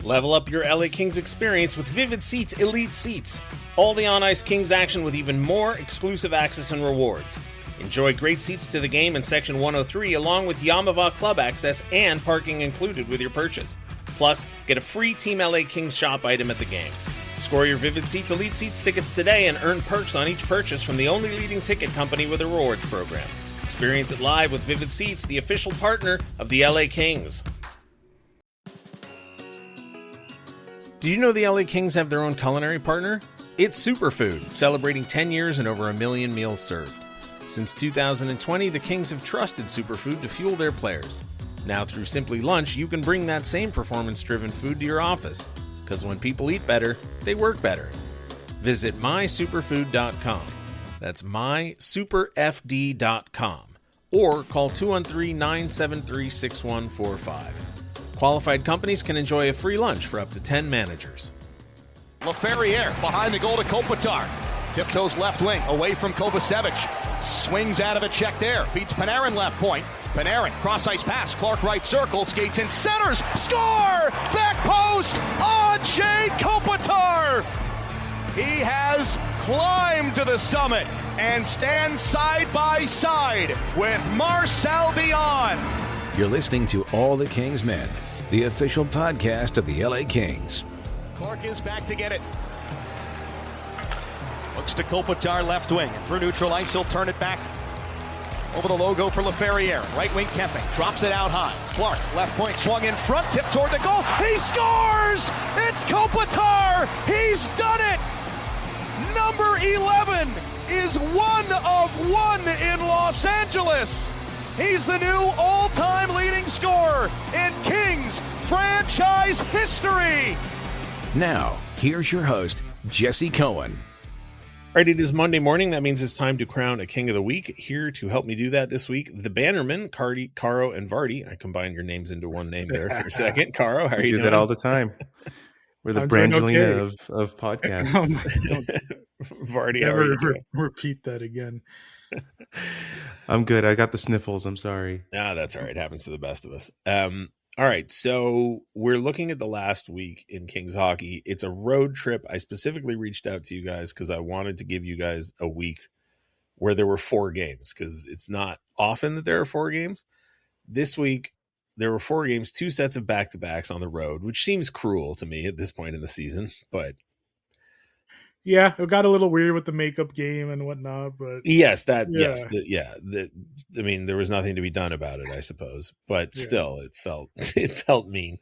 Level up your LA Kings experience with Vivid Seats Elite Seats. All the on-ice Kings action with even more exclusive access and rewards. Enjoy great seats to the game in Section 103 along with Yamava Club access and parking included with your purchase. Plus, get a free Team LA Kings shop item at the game. Score your Vivid Seats Elite Seats tickets today and earn perks on each purchase from the only leading ticket company with a rewards program. Experience it live with Vivid Seats, the official partner of the LA Kings. Did you know the LA Kings have their own culinary partner? It's Superfood, celebrating 10 years and over 1 million meals served. Since 2020, the Kings have trusted Superfood to fuel their players. Now through Simply Lunch, you can bring that same performance-driven food to your office. Because when people eat better, they work better. Visit mysuperfood.com. That's mysuperfd.com. Or call 213-973-6145. Qualified companies can enjoy a free lunch for up to 10 managers. Laferriere behind the goal to Kopitar. Tiptoes left wing, away from Kovacevic. Swings out of a check there. Beats Panarin left point. Panarin, cross-ice pass. Clark right circle, skates in, centers. Score! Back post! Anze Kopitar! He has climbed to the summit and stands side by side with Marcel Dion. You're listening to All the Kings Men, the official podcast of the LA Kings. Clark is back to get it. Looks to Kopitar left wing. And through neutral ice, he'll turn it back over the logo for Laferriere. Right wing Kemping. Drops it out high. Clark, left point, swung in front, tip toward the goal. He scores! It's Kopitar! He's done it! Number 11 is 1 of 1 in Los Angeles. He's the new all-time leading scorer in Kings franchise history. Now, here's your host, Jesse Cohen. All right, it is Monday morning. That means it's time to crown a King of the Week. Here to help me do that this week, the Bannermen, Cardi, Caro, and Vardy. I combined your names into one name there for a second. Caro, how are you doing? Do that all the time. We're the Brangelina of podcasts. Vardy, never repeat that again. I'm good. I got the sniffles. I'm sorry. No, that's all right. It happens to the best of us. All right, so we're looking at the last week in Kings hockey. It's a road trip. I specifically reached out to you guys because I wanted to give you guys a week where there were 4 games, because it's not often that there are 4 games. This week, there were 4 games, 2 sets of back-to-backs on the road, which seems cruel to me at this point in the season, but... Yeah, it got a little weird with the makeup game and whatnot, but yes, I mean, there was nothing to be done about it, I suppose, but still, it felt mean.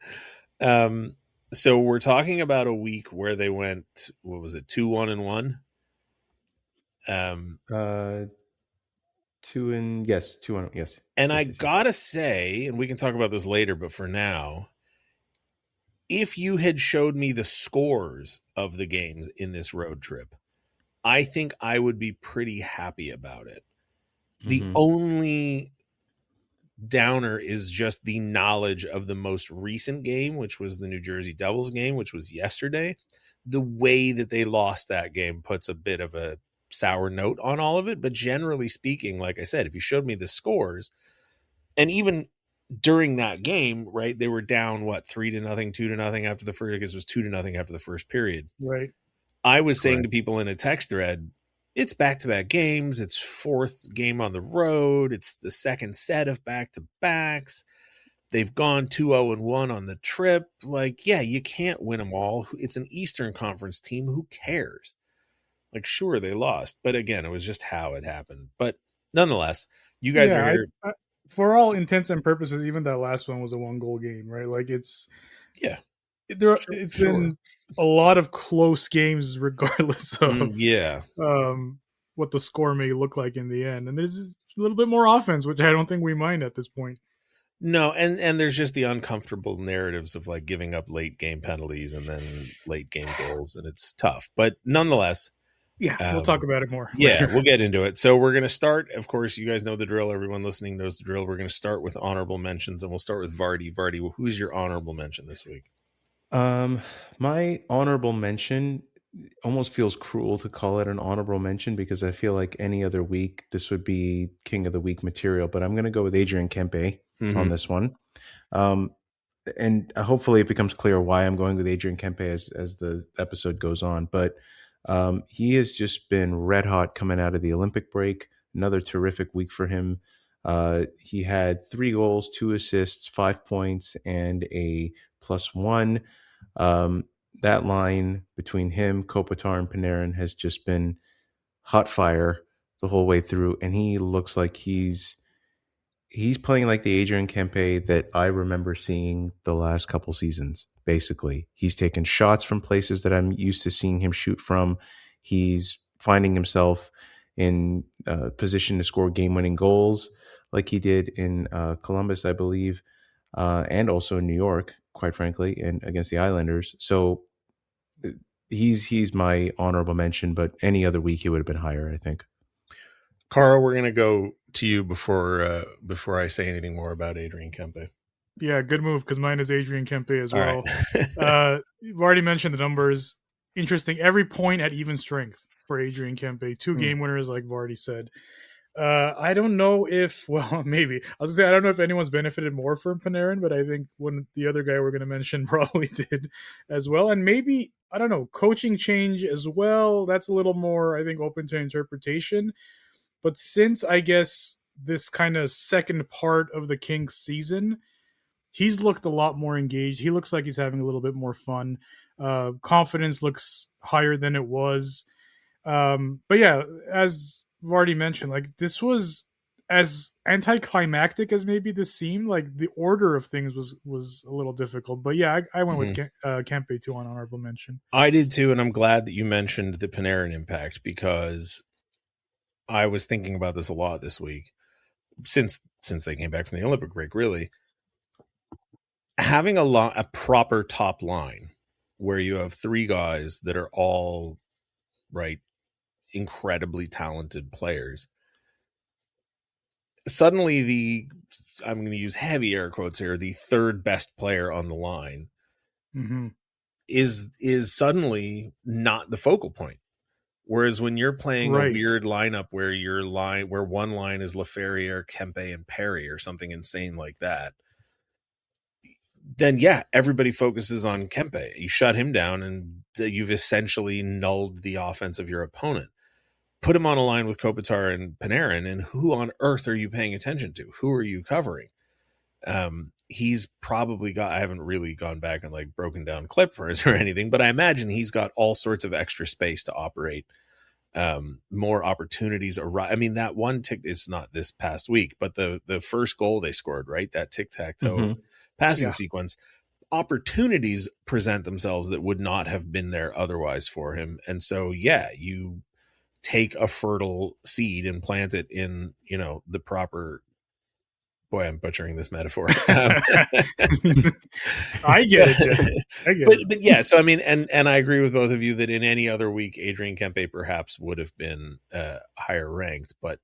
So we're talking about a week where they went, what was it, 2-1-1? 2-1, yes. And I gotta say, and we can talk about this later, but for now, if you had showed me the scores of the games in this road trip, I think I would be pretty happy about it. The only downer is just the knowledge of the most recent game, which was the New Jersey Devils game, which was yesterday. The way that they lost that game puts a bit of a sour note on all of it. But generally speaking, like I said, if you showed me the scores, and even during that game, right, they were down 3-0, 2-0 after the first. I guess it was 2-0 after the first period. Right. I was saying to people in a text thread, it's back-to-back games. It's 4th game on the road. It's the second set of back-to-backs. They've gone 2-0-1 on the trip. Like, yeah, you can't win them all. It's an Eastern Conference team. Who cares? Like, sure, they lost, but again, it was just how it happened. But nonetheless, you guys are here. For all intents and purposes, even that last one was a 1-goal game, right? Like it's been a lot of close games, regardless of what the score may look like in the end. And there's just a little bit more offense, which I don't think we mind at this point. No, and there's just the uncomfortable narratives of like giving up late game penalties and then late game goals, and it's tough. But nonetheless. Yeah, we'll talk about it more. Yeah, we'll get into it. So we're going to start, of course, you guys know the drill. Everyone listening knows the drill. We're going to start with honorable mentions, and we'll start with Vardy. Vardy, who's your honorable mention this week? My honorable mention almost feels cruel to call it an honorable mention because I feel like any other week, this would be King of the Week material, but I'm going to go with Adrian Kempe on this one. and hopefully it becomes clear why I'm going with Adrian Kempe as the episode goes on. But he has just been red hot coming out of the Olympic break. Another terrific week for him. He had 3 goals, 2 assists, 5 points, and a +1. That line between him, Kopitar, and Panarin has just been hot fire the whole way through, and he looks like he's playing like the Adrian Kempe that I remember seeing the last couple seasons. Basically, he's taken shots from places that I'm used to seeing him shoot from. He's finding himself in position to score game-winning goals, like he did in Columbus, I believe, and also in New York, quite frankly, and against the Islanders. So he's my honorable mention, but any other week he would have been higher, I think. Carl, we're going to go to you before I say anything more about Adrian Kempe. Yeah, good move, because mine is Adrian Kempe as well. Right. You've already mentioned the numbers. Interesting. Every point at even strength for Adrian Kempe. 2 game winners, like Vardy said. I don't know if, well, maybe. I was going to say, I don't know if anyone's benefited more from Panarin, but I think the other guy we're going to mention probably did as well. And maybe, I don't know, coaching change as well. That's a little more, I think, open to interpretation. But since, I guess, this kind of second part of the Kings season, he's looked a lot more engaged. He looks like he's having a little bit more fun. Confidence looks higher than it was. But yeah, as Vardy mentioned, like, this was as anticlimactic as maybe this seemed. Like, the order of things was a little difficult. But yeah, I went with Kempe too on honorable mention. I did too, and I'm glad that you mentioned the Panarin impact, because I was thinking about this a lot this week since they came back from the Olympic break. Really, having a proper top line where you have 3 guys that are all incredibly talented players. Suddenly, I'm going to use heavy air quotes here, the third best player on the line is suddenly not the focal point. Whereas when you're playing a weird lineup where where one line is Laferriere, Kempe, and Perry, or something insane like that, then yeah, everybody focuses on Kempe. You shut him down, and you've essentially nulled the offense of your opponent. Put him on a line with Kopitar and Panarin, and who on earth are you paying attention to? Who are you covering? He's probably got, I haven't really gone back and like broken down clippers or anything, but I imagine he's got all sorts of extra space to operate, more opportunities. I mean, that one tick is not this past week, but the first goal they scored, right? That tic-tac-toe passing sequence, opportunities present themselves that would not have been there otherwise for him. And so, yeah, you take a fertile seed and plant it in, the proper, boy, I'm butchering this metaphor. I get it. But yeah, so I mean, and I agree with both of you that in any other week, Adrian Kempe perhaps would have been higher ranked, but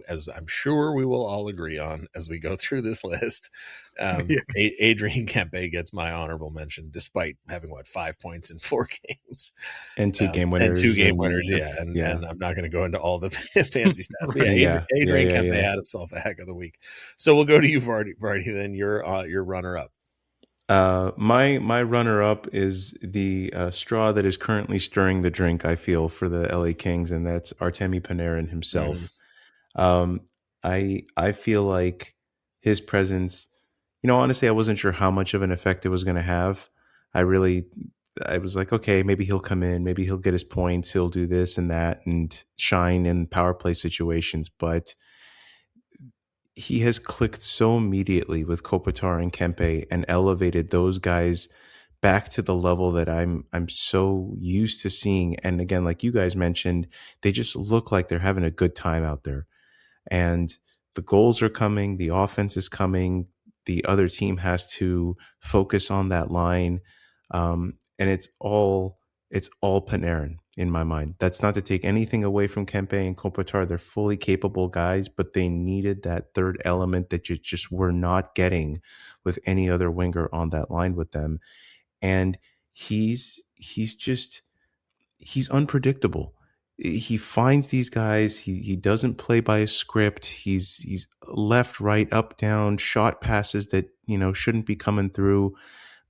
as I'm sure we will all agree on as we go through this list, Adrian Kempe gets my honorable mention, despite having 5 points in 4 games and 2 game winners, and I'm not going to go into all the fancy stats, but Adrian Kempe had himself a heck of the week. So we'll go to you, Vardy, then your runner up. My runner up is the straw that is currently stirring the drink, I feel, for the LA Kings, and that's Artemi Panarin himself. I feel like his presence, honestly, I wasn't sure how much of an effect it was going to have. I was like, okay, maybe he'll come in, maybe he'll get his points, he'll do this and that and shine in power play situations, but he has clicked so immediately with Kopitar and Kempe and elevated those guys back to the level that I'm so used to seeing. And again, like you guys mentioned, they just look like they're having a good time out there. And the goals are coming, the offense is coming, the other team has to focus on that line. And it's all Panarin in my mind. That's not to take anything away from Kempe and Kopitar. They're fully capable guys, but they needed that third element that you just were not getting with any other winger on that line with them. And he's unpredictable. He finds these guys. He doesn't play by a script. He's left, right, up, down, shot passes that, shouldn't be coming through,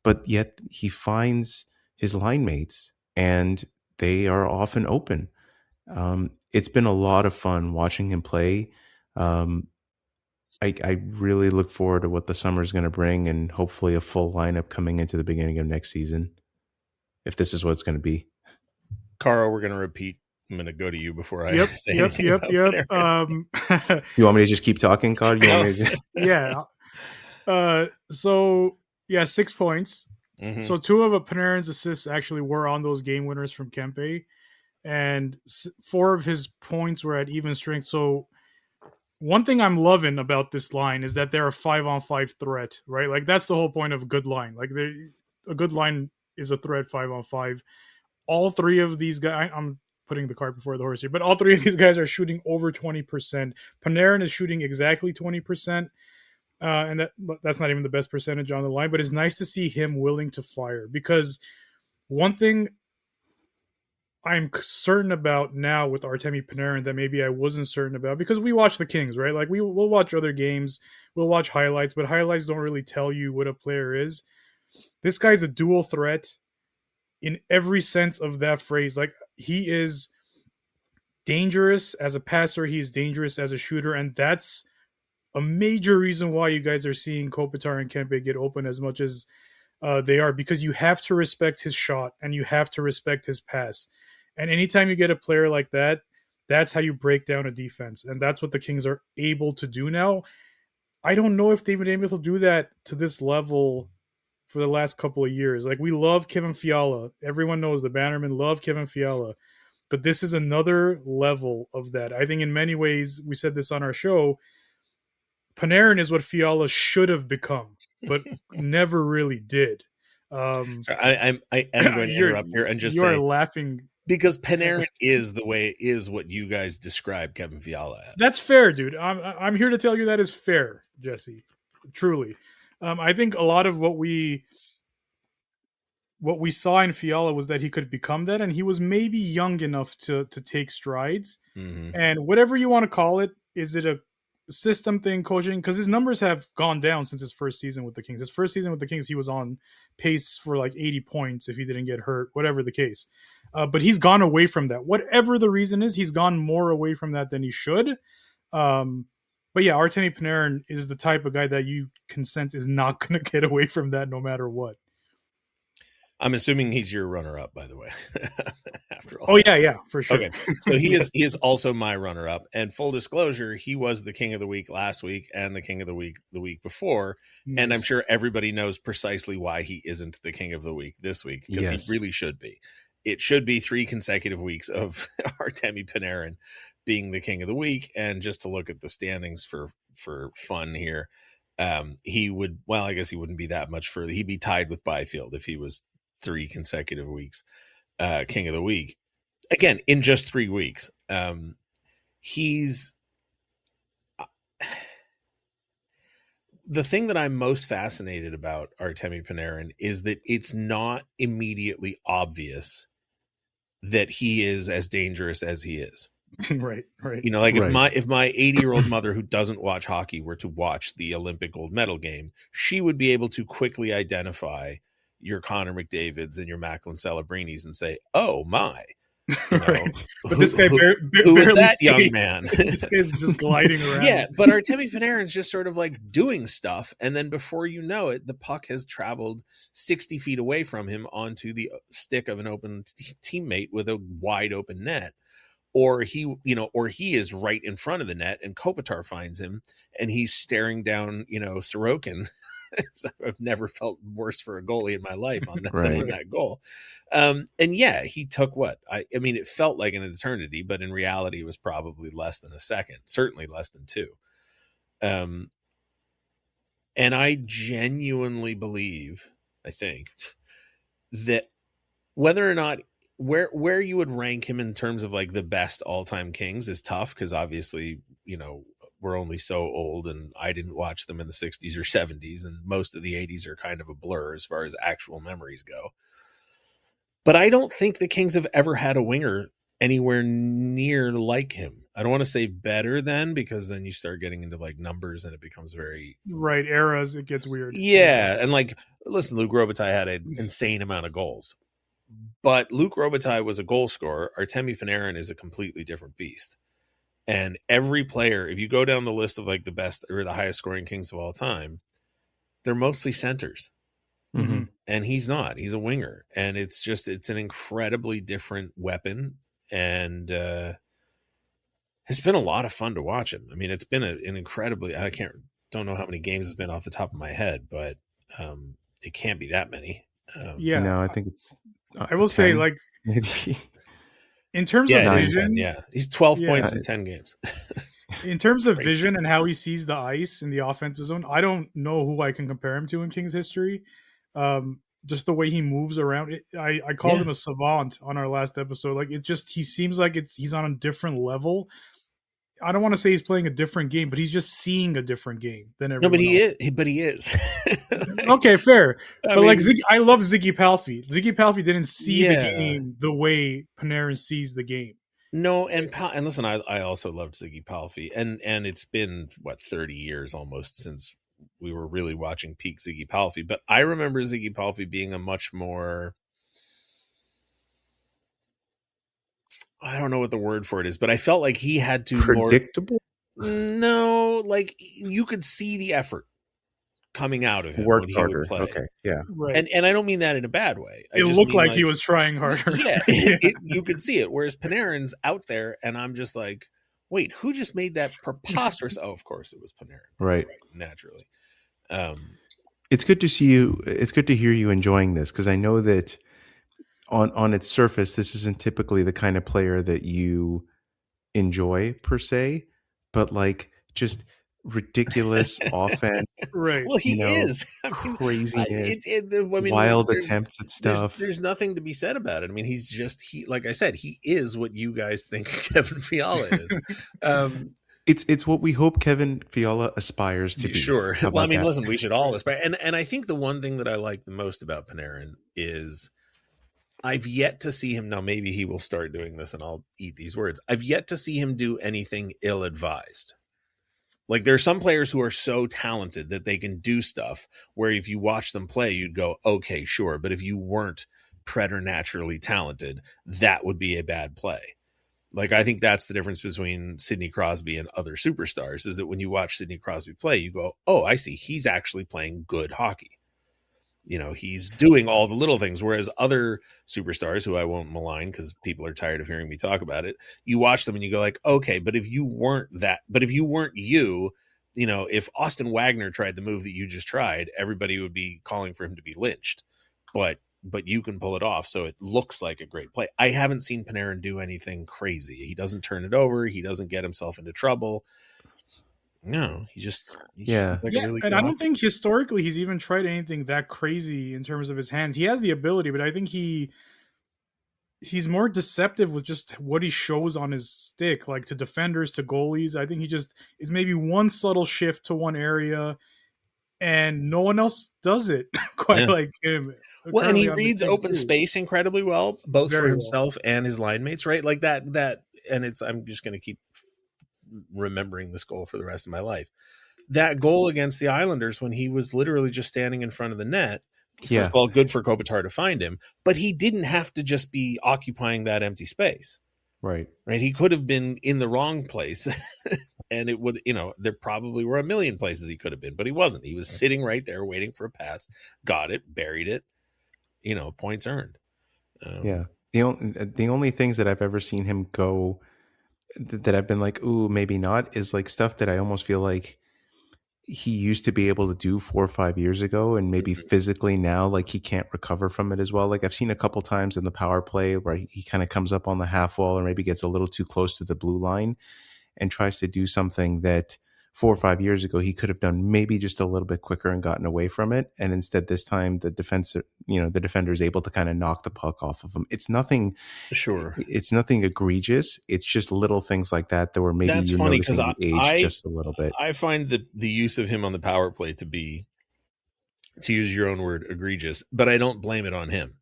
but yet he finds his line mates and they are often open. It's been a lot of fun watching him play. I really look forward to what the summer is going to bring, and hopefully a full lineup coming into the beginning of next season, if this is what it's going to be. Carl, we're going to repeat. I'm going to go to you before I say yep. anything about Panarin. You want me to just keep talking, Cod? Yeah. So 6 points. Mm-hmm. So 2 of Panarin's assists actually were on those game winners from Kempe, and 4 of his points were at even strength. So one thing I'm loving about this line is that they're a 5-on-5 threat, right? Like that's the whole point of a good line. Like a good line is a threat 5-on-5. All 3 of these guys, I'm putting the cart before the horse here, but all 3 of these guys are shooting over 20%. Panarin is shooting exactly 20%. And that's not even the best percentage on the line, but it's nice to see him willing to fire, because one thing I'm certain about now with Artemi Panarin that maybe I wasn't certain about, because we watch the Kings, right? Like we'll watch other games, we'll watch highlights, but highlights don't really tell you what a player is. This guy's a dual threat in every sense of that phrase. Like he is dangerous as a passer, he's dangerous as a shooter, and that's a major reason why you guys are seeing Kopitar and Kempe get open as much as they are, because you have to respect his shot and you have to respect his pass. And anytime you get a player like that, that's how you break down a defense. And that's what the Kings are able to do now. I don't know if they've been able to do that to this level for the last couple of years. Like we love Kevin Fiala. Everyone knows the Bannermen love Kevin Fiala. But this is another level of that. I think in many ways, we said this on our show, Panarin is what Fiala should have become, but never really did. I am going to interrupt here and just say, you're laughing because Panarin is the way it is what you guys describe Kevin Fiala as. That's fair, dude. I'm here to tell you that is fair, Jesse. Truly, I think a lot of what we saw in Fiala was that he could become that, and he was maybe young enough to take strides. Mm-hmm. And whatever you want to call it, is it a system thing, coaching? Because his numbers have gone down since his first season with the Kings. His first season with the Kings, he was on pace for like 80 points if he didn't get hurt, whatever the case. But he's gone away from that. Whatever the reason is, he's gone more away from that than he should. But yeah, Artemi Panarin is the type of guy that you can sense is not going to get away from that no matter what. I'm assuming he's your runner-up, by the way. After all. Oh yeah, for sure. Okay, so he is also my runner-up. And full disclosure, he was the King of the Week last week and the King of the Week the week before. Yes. And I'm sure everybody knows precisely why he isn't the King of the Week this week, because he really should be. It should be 3 consecutive weeks of Artemi Panarin being the King of the Week. And just to look at the standings for fun here, he would. Well, I guess he wouldn't be that much further. He'd be tied with Byfield if he was 3 consecutive weeks King of the Week. Again, in just 3 weeks. He's the thing that I'm most fascinated about Artemi Panarin is that it's not immediately obvious that he is as dangerous as he is. Right. You know, like if my 80-year-old mother who doesn't watch hockey were to watch the Olympic gold medal game, she would be able to quickly identify your Connor McDavids and your Macklin Celebrinis and say, "Oh my!" You know, right. But this guy who is that young man? This guy's just gliding around. Yeah, but Artemi Panarin's just sort of like doing stuff, and then before you know it, the puck has traveled 60 feet away from him onto the stick of an open teammate with a wide open net. Or he is right in front of the net, and Kopitar finds him, and he's staring down, Sorokin. I've never felt worse for a goalie in my life than on that goal. And yeah, he took what? I mean, it felt like an eternity, but in reality, it was probably less than a second, certainly less than 2. And I genuinely believe, I think, that whether or not where you would rank him in terms of like the best all-time Kings is tough, because obviously, we're only so old, and I didn't watch them in the 60s or 70s, and most of the 80s are kind of a blur as far as actual memories go. But I don't think the Kings have ever had a winger anywhere near like him. I don't want to say better than, because then you start getting into like numbers and it becomes very right eras. It gets weird. Yeah, and like, listen, Luke Robitaille had an insane amount of goals, but Luke Robitaille was a goal scorer. Artemi Panarin is a completely different beast. And every player, if you go down the list of like the best or the highest scoring Kings of all time, they're mostly centers. Mm-hmm. And he's not. He's a winger. And it's an incredibly different weapon. And it's been a lot of fun to watch him. I mean, it's been an incredibly, don't know how many games it's been off the top of my head, but it can't be that many. No, I think it's. I will 10, say, like, maybe. In terms of vision, he's 12 points in 10 games. In terms of vision and how he sees the ice in the offensive zone, I don't know who I can compare him to in Kings history. Just the way he moves around. I called him a savant on our last episode. Like, he seems like he's on a different level. I don't want to say he's playing a different game, but he's just seeing a different game than everyone else. But he is. Okay, fair. I love Ziggy Palffy. Ziggy Palffy didn't see the game the way Panarin sees the game. No, and listen, I also loved Ziggy Palffy, and it's been 30 years almost since we were really watching peak Ziggy Palffy. But I remember Ziggy Palffy being a much more, I don't know what the word for it is, but I felt like he had to predictable. No, like you could see the effort coming out of him. Worked harder. Okay, yeah, right. And I don't mean that in a bad way. It looked like he was trying harder. Yeah, you could see it. Whereas Panarin's out there, and I'm just like, wait, who just made that preposterous? Oh, of course it was Panarin. Right. Naturally. It's good to see you. It's good to hear you enjoying this, because I know that on its surface, this isn't typically the kind of player that you enjoy per se, but like just ridiculous offense. Right. Well, he is. Craziness. Wild attempts at stuff. There's nothing to be said about it. I mean, like I said, he is what you guys think Kevin Fiala is. It's what we hope Kevin Fiala aspires to be. Sure. Well, I mean, listen, we should all aspire. And I think the one thing that I like the most about Panarin is I've yet to see him. Now, maybe he will start doing this and I'll eat these words. I've yet to see him do anything ill-advised. Like, there are some players who are so talented that they can do stuff where if you watch them play, you'd go, okay, sure. But if you weren't preternaturally talented, that would be a bad play. Like, I think that's the difference between Sidney Crosby and other superstars, is that when you watch Sidney Crosby play, you go, oh, I see. He's actually playing good hockey. You know, he's doing all the little things, whereas other superstars, who I won't malign because people are tired of hearing me talk about it, you watch them and you go like, okay, but if you weren't you, you know, if Austin Wagner tried the move that you just tried, everybody would be calling for him to be lynched. But you can pull it off, so it looks like a great play. I haven't seen Panarin do anything crazy. He doesn't turn it over. He doesn't get himself into trouble. No, he just like a really and I don't think historically he's even tried anything that crazy in terms of his hands. He has the ability, but I think he's more deceptive with just what he shows on his stick, like to defenders, to goalies. I think he just is maybe one subtle shift to one area, and no one else does it quite like him. Well, and he reads open space incredibly well, both for himself and his line mates, right? Like that, and I'm just going to keep remembering this goal for the rest of my life. That goal against the Islanders, when he was literally just standing in front of the net. First of all, good for Kopitar to find him, but he didn't have to just be occupying that empty space. Right. He could have been in the wrong place and it would, you know, there probably were a million places he could have been, but he wasn't. He was sitting right there waiting for a pass, got it, buried it, you know, points earned. The only things that I've ever seen him go that I've been like, ooh, maybe not, is like stuff that I almost feel like he used to be able to do 4 or 5 years ago, and maybe physically now, like, he can't recover from it as well. Like, I've seen a couple times in the power play where he kind of comes up on the half wall or maybe gets a little too close to the blue line and tries to do something that 4 or 5 years ago he could have done maybe just a little bit quicker and gotten away from it. And instead, this time the defender is able to kind of knock the puck off of him. It's nothing. Sure, it's nothing egregious. It's just little things like that where maybe that's funny because I age just a little bit. I find the use of him on the power play to be, to use your own word, egregious, but I don't blame it on him.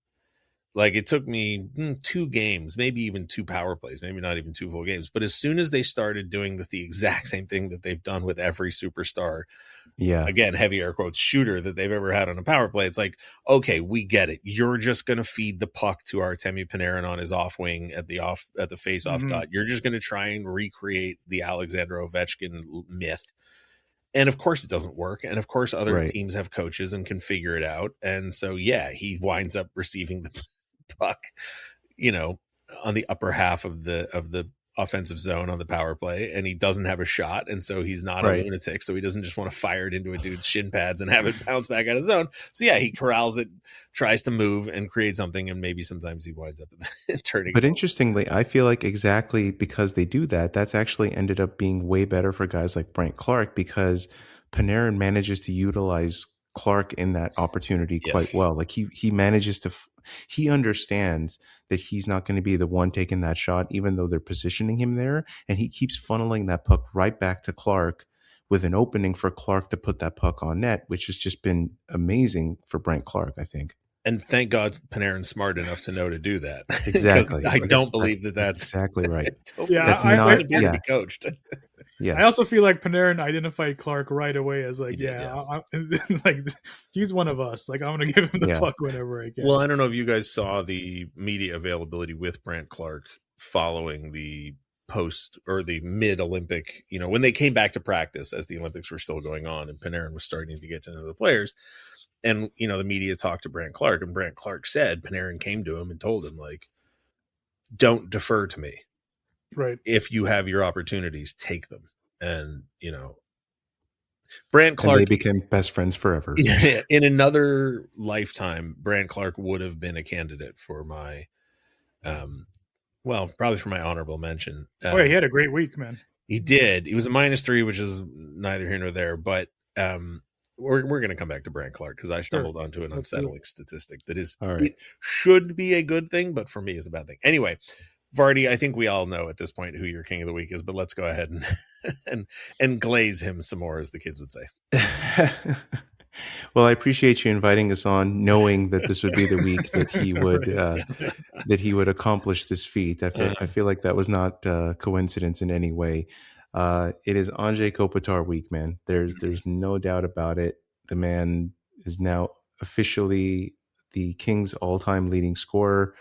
Like it took me 2 games, maybe even 2 power plays, maybe not even 2 full games. But as soon as they started doing the exact same thing that they've done with every superstar, Yeah. again, heavy air quotes, shooter that they've ever had on a power play, it's like, okay, we get it. You're just going to feed the puck to Artemi Panarin on his off wing at the face off dot. You're just going to try and recreate the Alexander Ovechkin myth. And of course it doesn't work. And of course other teams have coaches and can figure it out. And so, yeah, he winds up receiving the puck, on the upper half of the offensive zone on the power play, and he doesn't have a shot. And so he's not a lunatic. So he doesn't just want to fire it into a dude's shin pads and have it bounce back out of zone. So yeah, he corrals it, tries to move and create something. And maybe sometimes he winds up turning. But interestingly, I feel like exactly because they do that, that's actually ended up being way better for guys like Brandt Clarke, because Panarin manages to utilize Clarke in that opportunity quite well. Like he manages to, he understands that he's not going to be the one taking that shot, even though they're positioning him there. And he keeps funneling that puck right back to Clarke with an opening for Clarke to put that puck on net, which has just been amazing for Brandt Clarke, I think. And thank God Panarin's smart enough to know to do that. Exactly. I don't believe that's exactly right. That's not to be coached. Yes. I also feel like Panarin identified Clarke right away as like, like he's one of us. Like I'm going to give him the puck whenever I can. Well, I don't know if you guys saw the media availability with Brandt Clarke following the post or the mid-Olympic, when they came back to practice as the Olympics were still going on and Panarin was starting to get to know the players. And, the media talked to Brandt Clarke, and Brandt Clarke said Panarin came to him and told him, like, don't defer to me. Right. If you have your opportunities, take them. And, Brandt Clarke. And they became best friends forever. In another lifetime, Brandt Clarke would have been a candidate for my, probably for my honorable mention. He had a great week, man. He did. He was a -3, which is neither here nor there, but, we're going to come back to Brandt Clarke because I stumbled onto an unsettling statistic that is it should be a good thing, but for me is a bad thing. Anyway, Vardy, I think we all know at this point who your king of the week is, but let's go ahead and glaze him some more, as the kids would say. Well, I appreciate you inviting us on, knowing that this would be the week that he would that he would accomplish this feat. I feel like that was not coincidence in any way. It is Anze Kopitar week, man. There's no doubt about it. The man is now officially the Kings' all-time leading scorer.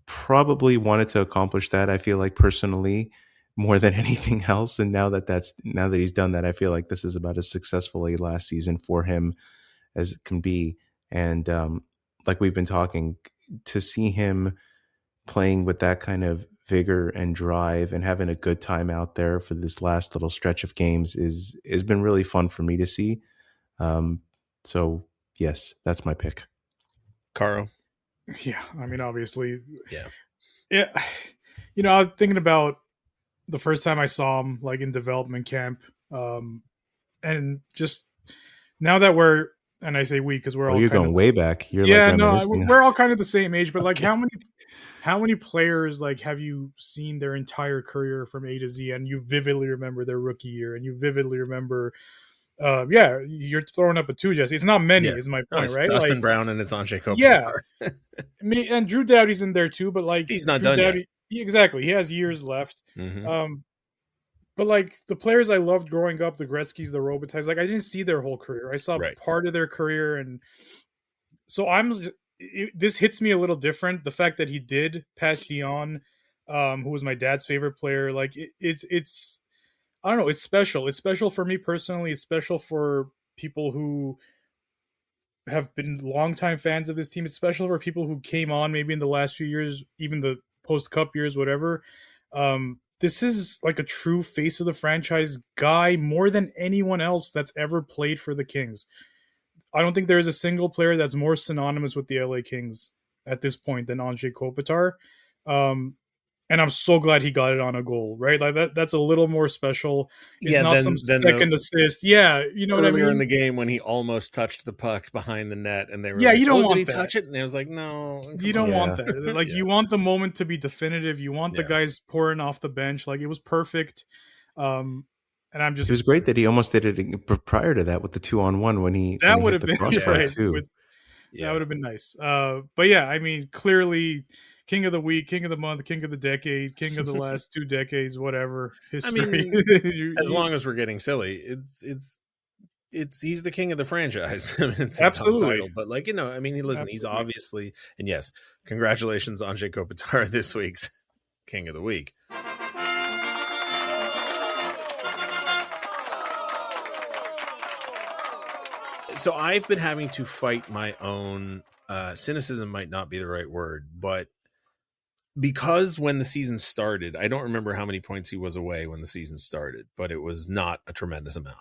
Probably wanted to accomplish that, I feel like, personally, more than anything else. And now that he's done that, I feel like this is about as successful a last season for him as it can be. And like we've been talking, to see him playing with that kind of vigor and drive and having a good time out there for this last little stretch of games has been really fun for me to see. So yes, that's my pick. Caro? Yeah, I mean, obviously. Yeah. I was thinking about the first time I saw him, like in development camp, and just now that and I say we because we're all you're kind going way back. We're all kind of the same age, but like how many players like have you seen their entire career from A to Z, and you vividly remember their rookie year, and you vividly remember. You're throwing up a 2, Jesse. It's not many, is my point, right? Dustin Brown and it's Anze Kopitar. Yeah, and Drew Doughty's in there too, but like he's not done yet. Exactly, he has years left. Mm-hmm. But like the players I loved growing up, the Gretzkys, the Robitailles, like I didn't see their whole career. I saw part of their career, and so this hits me a little different. The fact that he did pass Dion, who was my dad's favorite player, like it's. I don't know. It's special. It's special for me personally. It's special for people who have been longtime fans of this team. It's special for people who came on maybe in the last few years, even the post-Cup years, whatever. This is like a true face of the franchise guy more than anyone else that's ever played for the Kings. I don't think there is a single player that's more synonymous with the LA Kings at this point than Anze Kopitar. And I'm so glad he got it on a goal, right? Like that's a little more special. It's not some second assist. Yeah, you know what I mean? Earlier in the game when he almost touched the puck behind the net and they were you don't want did he touch it? And I was like, no. You don't want that. Like you want the moment to be definitive. You want the guys pouring off the bench. Like it was perfect. And I'm just. It was great that he almost did it prior to that with the 2-on-1 when he would have the been crossbar too. That would have been nice. But yeah, I mean, clearly, king of the week, king of the month, king of the decade, king of the last 2 decades, whatever I history. mean, as long as we're getting silly, it's he's the king of the franchise. I mean, it's a dumb Absolutely. title, but like, I mean, listen, Absolutely. he's obviously, and yes, congratulations, Anze Kopitar, this week's king of the week. So I've been having to fight my own cynicism, might not be the right word, but because when the season started, I don't remember how many points he was away when the season started, but it was not a tremendous amount.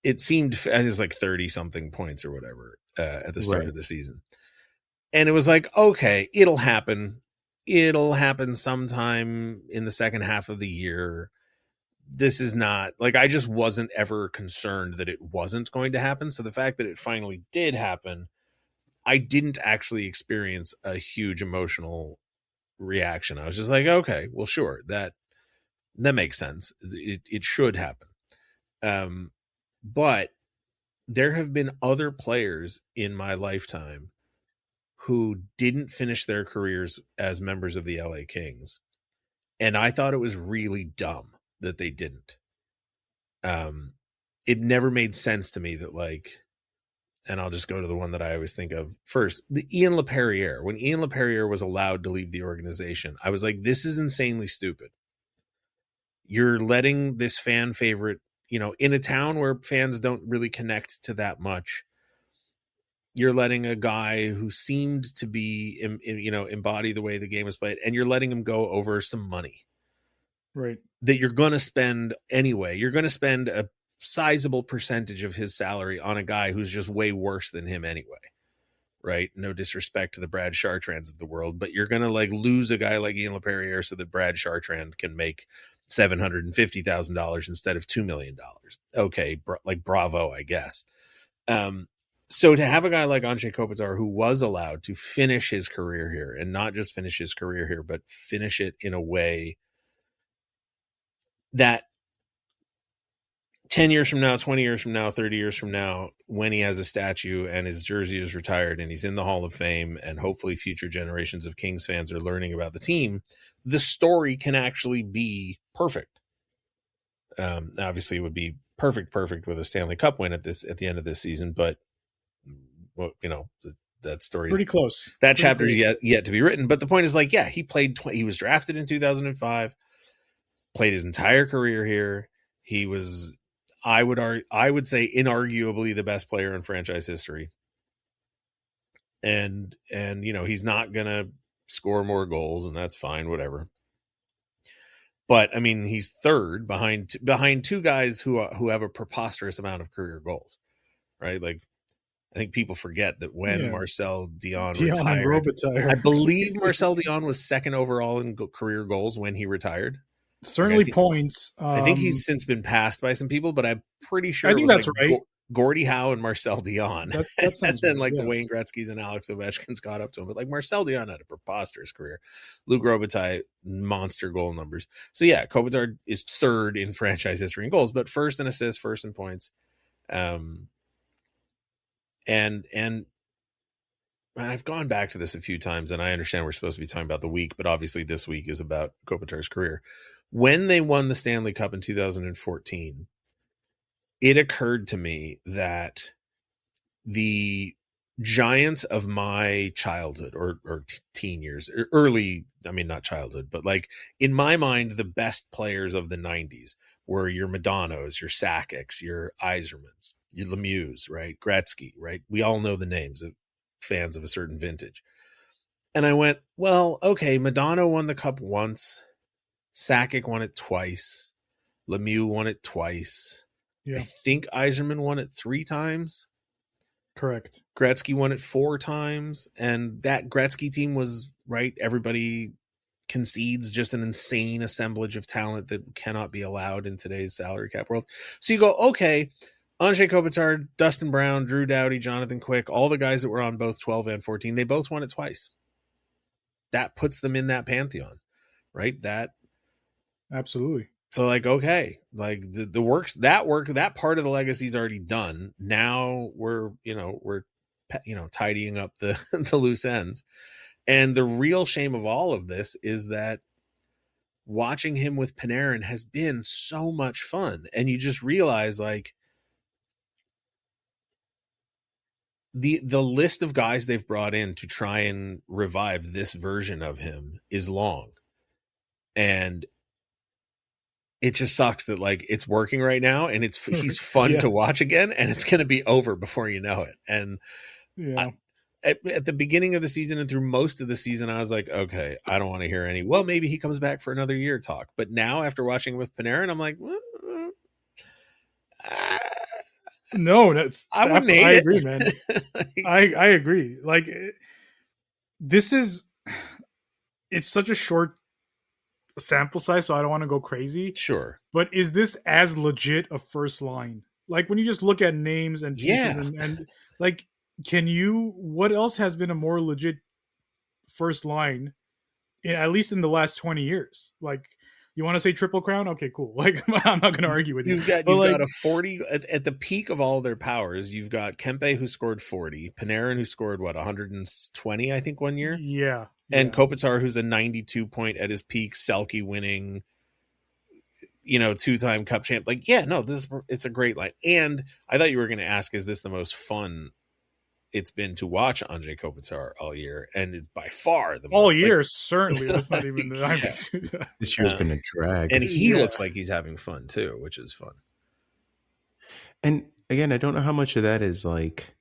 It seemed it was like 30 something points or whatever at the start of the season. And it was like, okay, it'll happen. It'll happen sometime in the second half of the year. This is not like, I just wasn't ever concerned that it wasn't going to happen. So the fact that it finally did happen, I didn't actually experience a huge emotional reaction. I was just like, okay, well, sure, that makes sense. It should happen. But there have been other players in my lifetime who didn't finish their careers as members of the LA Kings. And I thought it was really dumb that they didn't. It never made sense to me that, like, and I'll just go to the one that I always think of first, the Ian LaPerriere. When Ian LaPerriere was allowed to leave the organization, I was like, this is insanely stupid. You're letting this fan favorite, in a town where fans don't really connect to that much, you're letting a guy who seemed to be, embody the way the game is played, and you're letting him go over some money. Right. That you're going to spend anyway. You're going to spend a sizable percentage of his salary on a guy who's just way worse than him anyway. Right. No disrespect to the Brad Chartrands of the world, but you're going to like lose a guy like Ian LaPerriere so that Brad Chartrand can make $750,000 instead of $2 million. Okay. Bravo, I guess. So to have a guy like Anze Kopitar who was allowed to finish his career here, and not just finish his career here, but finish it in a way that 10 years from now, 20 years from now, 30 years from now, when he has a statue and his jersey is retired and he's in the Hall of Fame, and hopefully future generations of Kings fans are learning about the team, the story can actually be perfect. Obviously it would be perfect with a Stanley Cup win at the end of this season, but that story pretty close. That chapter's yet to be written. But the point is, like, yeah, he played. He was drafted in 2005, played his entire career here. He was, I would say, inarguably the best player in franchise history. And he's not gonna score more goals, and that's fine, whatever. But I mean, he's third behind two guys who have a preposterous amount of career goals, right? Like, I think people forget that when Marcel Dion retired, I believe Marcel Dion was second overall in career goals when he retired. Certainly points. I think he's since been passed by some people, but I'm pretty sure I think that's right. Gordie Howe and Marcel Dion. That and then the Wayne Gretzky's and Alex Ovechkin's caught up to him. But like Marcel Dion had a preposterous career. Luc Robitaille, monster goal numbers. So yeah, Kopitar is third in franchise history in goals, but first in assists, first in points. And I've gone back to this a few times, and I understand we're supposed to be talking about the week, but obviously this week is about Kopitar's career. When they won the Stanley Cup in 2014, it occurred to me that the giants of my childhood or teen years, early, I mean, not childhood, but like in my mind, the best players of the 90s were your Madonos, your Sakic's, your Yzermans, your Lemieux, right? Gretzky, right? We all know the names of fans of a certain vintage. And I went, well, okay, Madonna won the cup once. Sakic won it twice. Lemieux won it twice. Yeah. I think Yzerman won it 3 times. Correct. Gretzky won it 4 times. And that Gretzky team was, right, everybody concedes, just an insane assemblage of talent that cannot be allowed in today's salary cap world. So you go, okay, Anze Kopitar, Dustin Brown, Drew Doughty, Jonathan Quick, all the guys that were on both 12 and 14, they both won it twice. That puts them in that pantheon, right? That absolutely. So like, okay, like that part of the legacy is already done. Now we're tidying up the the loose ends. And the real shame of all of this is that watching him with Panarin has been so much fun, and you just realize like the list of guys they've brought in to try and revive this version of him is long. And it just sucks that like it's working right now and he's fun to watch again, and it's going to be over before you know it. And at the beginning of the season and through most of the season, I was like, okay, I don't want to hear any, well, maybe he comes back for another year talk. But now after watching with Panarin, I'm like, no, I agree, man. I agree. Like it's such a short sample size, so I don't want to go crazy. Sure. But is this as legit a first line? Like when you just look at names and pieces and like, what else has been a more legit first line, at least in the last 20 years? Like, you want to say Triple Crown? Okay, cool. Like, I'm not going to argue with you. You've got a 40 at the peak of all their powers. You've got Kempe who scored 40, Panarin who scored 120, I think, one year. Yeah. And Kopitar who's a 92 point at his peak, Selke winning, two-time cup champ. Like, it's a great line. And I thought you were going to ask, is this the most fun it's been to watch Anze Kopitar all year? And it's by far the all most, year, certainly. That's not even this year's been a drag. And he looks like he's having fun too, which is fun. And again, I don't know how much of that is like,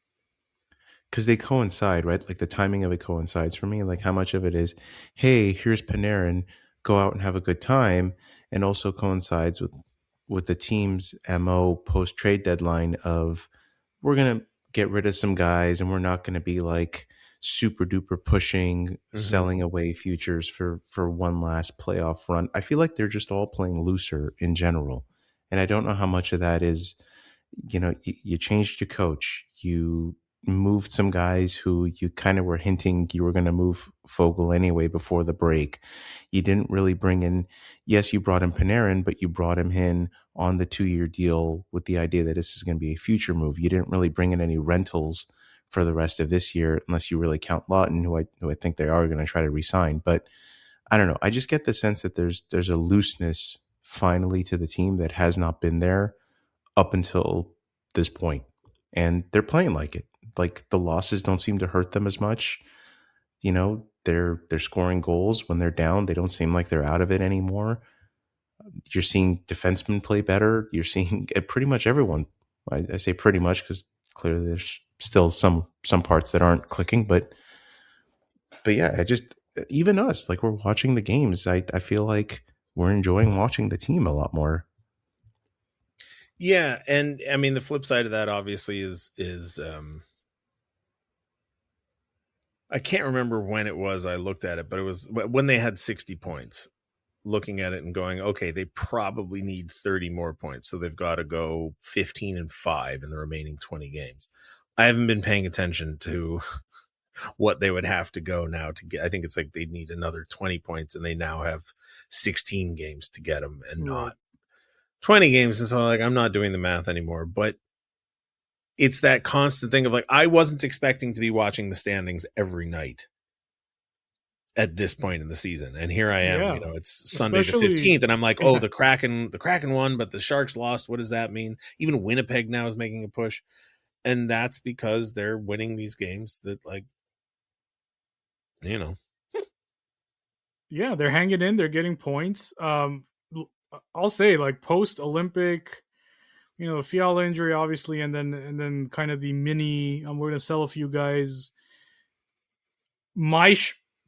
because they coincide, right? Like the timing of it coincides for me. Like how much of it is, hey, here's Panarin, go out and have a good time, and also coincides with the team's MO post trade deadline of, we're gonna get rid of some guys and we're not going to be like super duper pushing, selling away futures for one last playoff run. I feel like they're just all playing looser in general. And I don't know how much of that is, you changed your coach, you moved some guys who you kind of were hinting you were going to move Fogle anyway before the break. You didn't really bring in, yes, you brought in Panarin, but you brought him in on the 2-year deal with the idea that this is going to be a future move. You didn't really bring in any rentals for the rest of this year, unless you really count Lawton, who I think they are going to try to re-sign. But I don't know. I just get the sense that there's a looseness finally to the team that has not been there up until this point. And they're playing like it. Like the losses don't seem to hurt them as much. They're scoring goals when they're down. They don't seem like they're out of it anymore. You're seeing defensemen play better. You're seeing pretty much everyone. I say pretty much because clearly there's still some parts that aren't clicking. But yeah, even us, like we're watching the games. I feel like we're enjoying watching the team a lot more. Yeah, and I mean the flip side of that obviously is I can't remember when it was I looked at it, but it was when they had 60 points, looking at it and going, okay, they probably need 30 more points. So they've got to go 15-5 in the remaining 20 games. I haven't been paying attention to what they would have to go now to get. I think it's like they need another 20 points and they now have 16 games to get them and not 20 games. And so like, I'm not doing the math anymore, but it's that constant thing of like, I wasn't expecting to be watching the standings every night at this point in the season. And here I am, it's Sunday the 15th. And I'm like, oh, the Kraken won, but the Sharks lost. What does that mean? Even Winnipeg now is making a push. And that's because they're winning these games that like, Yeah, they're hanging in. They're getting points. I'll say like post Olympic, the Fiala injury, obviously, and then kind of the mini. We're going to sell a few guys. My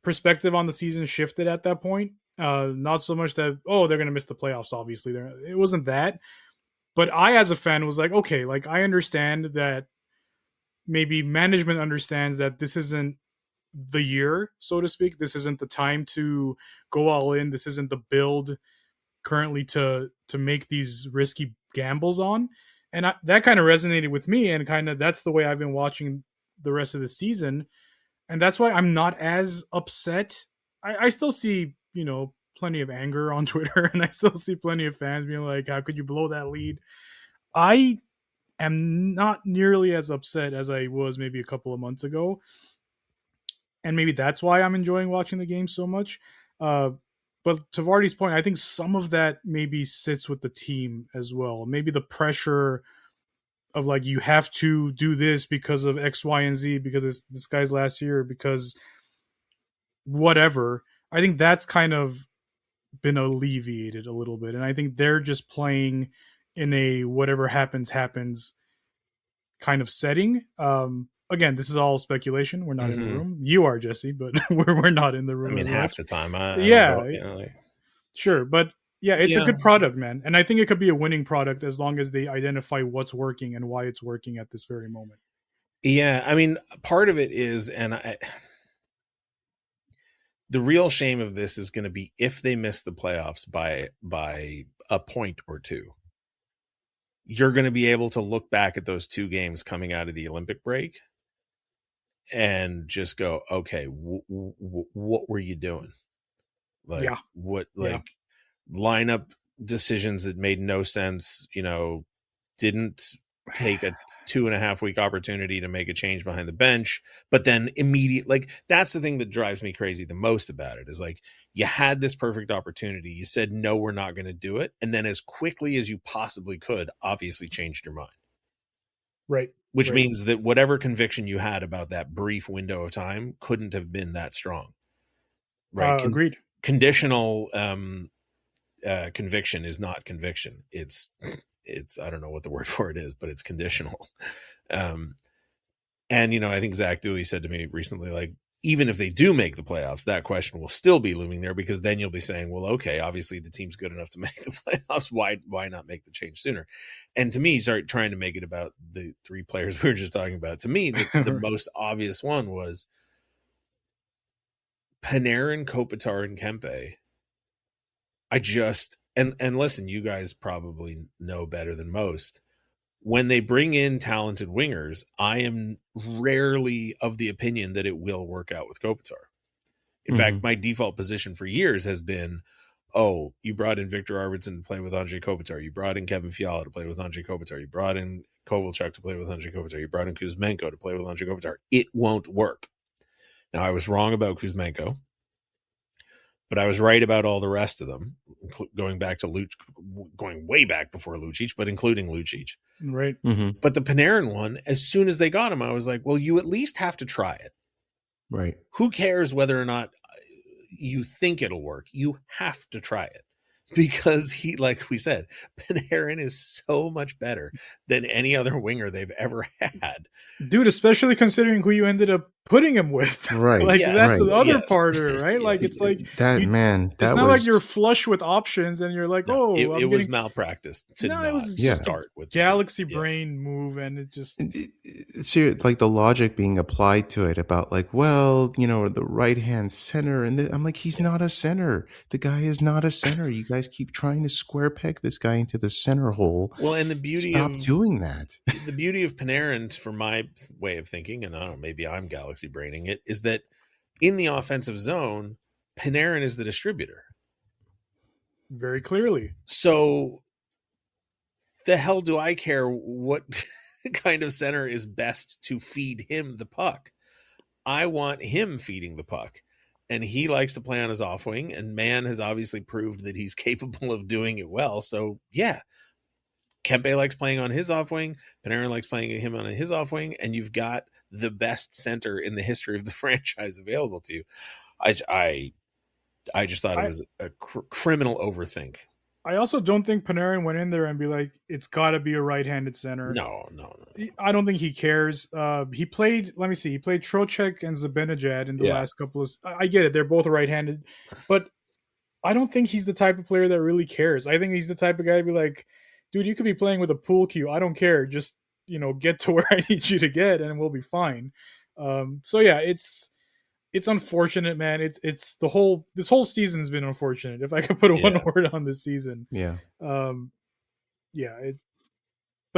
perspective on the season shifted at that point. Not so much that they're going to miss the playoffs. Obviously, it wasn't that. But I, as a fan, was like, okay, like I understand that maybe management understands that this isn't the year, so to speak. This isn't the time to go all in. This isn't the build currently to make these risky gambles on. And that kind of resonated with me, and kind of that's the way I've been watching the rest of the season. And that's why I'm not as upset. I still see, plenty of anger on Twitter, and I still see plenty of fans being like, how could you blow that lead? I am not nearly as upset as I was maybe a couple of months ago. And maybe that's why I'm enjoying watching the game so much. But to Vardy's point, I think some of that maybe sits with the team as well. Maybe the pressure of like, you have to do this because of X, Y, and Z, because it's this guy's last year, because whatever. I think that's kind of been alleviated a little bit. And I think they're just playing in a whatever happens, happens kind of setting. Again, this is all speculation. We're not in the room. You are, Jesse, but we're not in the room. I mean, as half much. the time. I Yeah. don't know, you know, like, sure. But yeah, it's a good product, man. And I think it could be a winning product as long as they identify what's working and why it's working at this very moment. Yeah. I mean, part of it is, the real shame of this is going to be if they miss the playoffs by a point or two. You're going to be able to look back at those two games coming out of the Olympic break and just go, okay, what were you doing? Like, lineup decisions that made no sense, didn't take a 2.5 week opportunity to make a change behind the bench, but then that's the thing that drives me crazy the most about it is like, you had this perfect opportunity. You said, no, we're not going to do it. And then as quickly as you possibly could, obviously changed your mind. Right. Which means that whatever conviction you had about that brief window of time couldn't have been that strong. Right. Agreed. Conditional conviction is not conviction. It's I don't know what the word for it is, but it's conditional. And I think Zach Dooley said to me recently, like, even if they do make the playoffs, that question will still be looming there, because then you'll be saying, well, okay, obviously the team's good enough to make the playoffs. Why not make the change sooner? And to me, start trying to make it about the three players we were just talking about. To me, the most obvious one was Panarin, Kopitar, and Kempe. And listen, you guys probably know better than most. When they bring in talented wingers, I am rarely of the opinion that it will work out with Kopitar. In fact, my default position for years has been, oh, you brought in Victor Arvidsson to play with Anze Kopitar. You brought in Kevin Fiala to play with Anze Kopitar. You brought in Kovalchuk to play with Anze Kopitar. You brought in Kuzmenko to play with Anze Kopitar. It won't work. Now, I was wrong about Kuzmenko, but I was right about all the rest of them, going way back before Lucic, but including Lucic. Right. But the Panarin one, as soon as they got him, I was like, well, you at least have to try it. Right. Who cares whether or not you think it'll work? You have to try it. Because he, like we said, Panarin is so much better than any other winger they've ever had. Dude, especially considering who you ended up putting him with. Right. Like, that's the other Yes. part of it, right? Like, it's like that, man. It's not like you're flush with options and you're like, it was malpractice to it was start with galaxy brain move, and it just it's like the logic being applied to it about like, well, the right hand center, and I'm like, he's not a center. The guy is not a center. You guys keep trying to square peg this guy into the center hole. Well, and the beauty stop doing that. The beauty of Panarin, for my way of thinking, and I don't know, maybe I'm galaxy braining it, is that in the offensive zone, Panarin is the distributor. Very clearly. So the hell do I care what kind of center is best to feed him the puck? I want him feeding the puck. And he likes to play on his off wing, and Mann has obviously proved that he's capable of doing it well. So yeah, Kempe likes playing on his off wing. Panarin likes playing him on his off wing, and you've got the best center in the history of the franchise available to you. I just thought it was a criminal overthink. I also don't think Panarin went in there and be like, it's got to be a right-handed center. No. I don't think he cares. He played, let me see, he played Trocheck and Zibanejad in the last couple of... I get it, they're both right-handed, but I don't think he's the type of player that really cares. I think he's the type of guy to be like, dude, you could be playing with a pool cue. I don't care. Just, get to where I need you to get, and we'll be fine. So yeah, it's unfortunate, man. It's this whole season's been unfortunate. If I could put one word on this season. Yeah. But